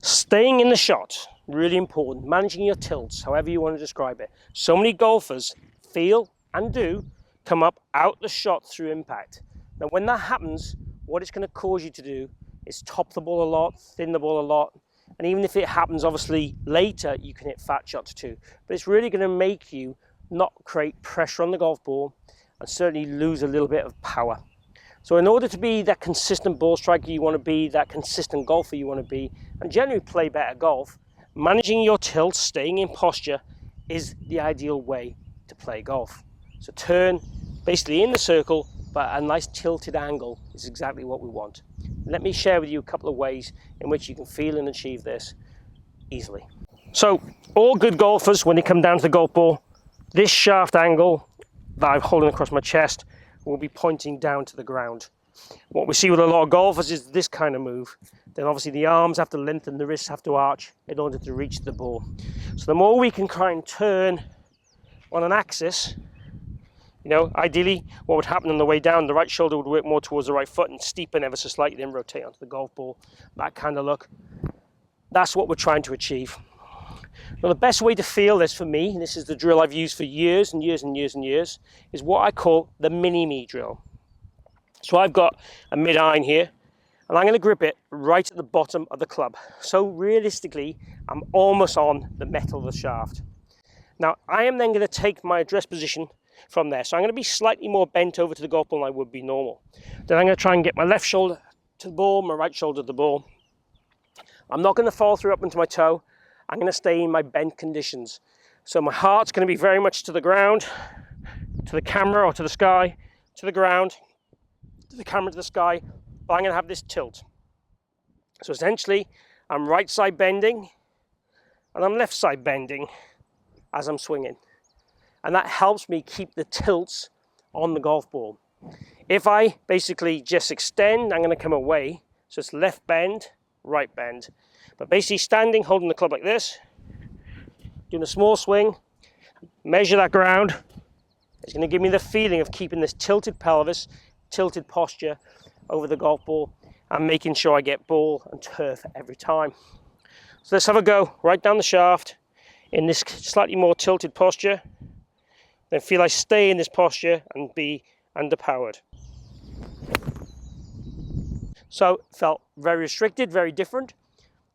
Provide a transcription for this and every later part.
Staying in the shot, really important. Managing your tilts, however you want to describe it. So many golfers feel and do come up out the shot through impact. Now when that happens, what it's going to cause you to do is top the ball a lot, thin the ball a lot, and even if it happens obviously later, you can hit fat shots too. But it's really going to make you not create pressure on the golf ball and certainly lose a little bit of power. So in order to be that consistent ball striker you want to be, that consistent golfer you want to be, and generally play better golf, managing your tilt, staying in posture is the ideal way to play golf. So turn basically in the circle, but a nice tilted angle is exactly what we want. Let me share with you a couple of ways in which you can feel and achieve this easily. So all good golfers, when they come down to the golf ball, this shaft angle that I'm holding across my chest will be pointing down to the ground. What we see with a lot of golfers is this kind of move. Then obviously the arms have to lengthen, the wrists have to arch in order to reach the ball. So the more we can try and turn on an axis, ideally what would happen on the way down, the right shoulder would work more towards the right foot and steepen ever so slightly, then rotate onto the golf ball. That kind of look. That's what we're trying to achieve. Now the best way to feel this for me, and this is the drill I've used for years and years and years and years, is what I call the mini-me drill. So I've got a mid-iron here, and I'm going to grip it right at the bottom of the club. So realistically, I'm almost on the metal of the shaft. Now I am then going to take my address position from there. So I'm going to be slightly more bent over to the golf ball than I would be normal. Then I'm going to try and get my left shoulder to the ball, my right shoulder to the ball. I'm not going to follow through up into my toe. I'm going to stay in my bent conditions. So my heart's going to be very much to the ground, to the camera or to the sky, to the ground, to the camera, to the sky, but I'm going to have this tilt. So essentially, I'm right side bending and I'm left side bending as I'm swinging. And that helps me keep the tilts on the golf ball. If I basically just extend, I'm going to come away. So it's left bend, right bend. But basically standing, holding the club like this, doing a small swing, measure that ground. It's going to give me the feeling of keeping this tilted pelvis, tilted posture over the golf ball and making sure I get ball and turf every time. So let's have a go right down the shaft in this slightly more tilted posture. Then feel I stay in this posture and be underpowered. So felt very restricted, very different.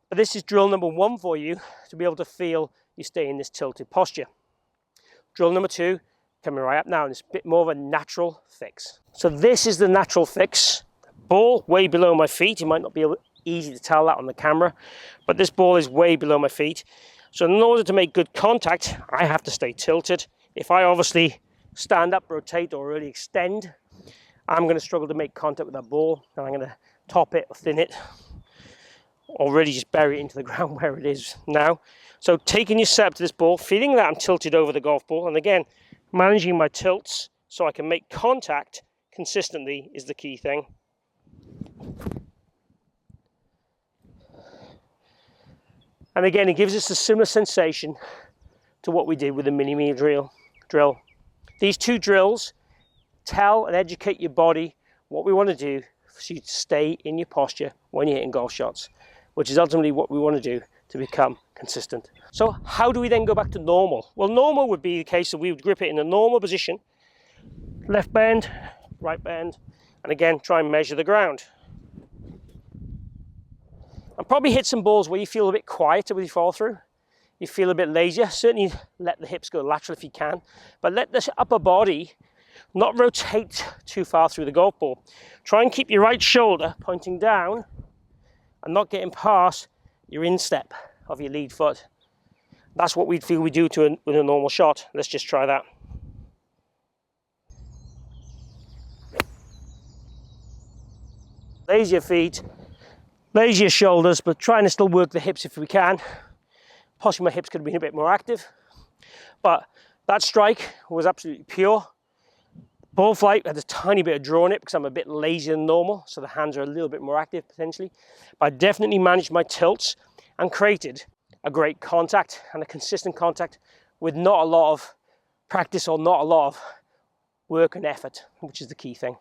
But this is drill number 1 for you to be able to feel you stay in this tilted posture. Drill number 2, coming right up now, and it's a bit more of a natural fix. So this is the natural fix. Ball way below my feet. You might not be easy to tell that on the camera, but this ball is way below my feet. So in order to make good contact, I have to stay tilted. If I obviously stand up, rotate, or really extend, I'm going to struggle to make contact with that ball, and I'm going to top it or thin it, or really just bury it into the ground where it is now. So taking your setup to this ball, feeling that I'm tilted over the golf ball, and again, managing my tilts so I can make contact consistently is the key thing. And again, it gives us a similar sensation to what we did with the mini-me drill. These 2 drills tell and educate your body what we want to do so you stay in your posture when you're hitting golf shots, which is ultimately what we want to do to become consistent. So how do we then go back to normal? Well, normal would be the case that we would grip it in a normal position, left bend, right bend, and again, try and measure the ground. And probably hit some balls where you feel a bit quieter with your follow through. You feel a bit lazier. Certainly let the hips go lateral if you can, but let the upper body not rotate too far through the golf ball. Try and keep your right shoulder pointing down and not getting past your instep of your lead foot. That's what we'd feel we do with a normal shot. Let's just try that. Lazy your feet, lazy your shoulders, but trying to still work the hips if we can. Possibly my hips could have been a bit more active, but that strike was absolutely pure. Ball flight had a tiny bit of draw in it because I'm a bit lazier than normal, so the hands are a little bit more active potentially. But I definitely managed my tilts and created a great contact and a consistent contact with not a lot of practice or not a lot of work and effort, which is the key thing.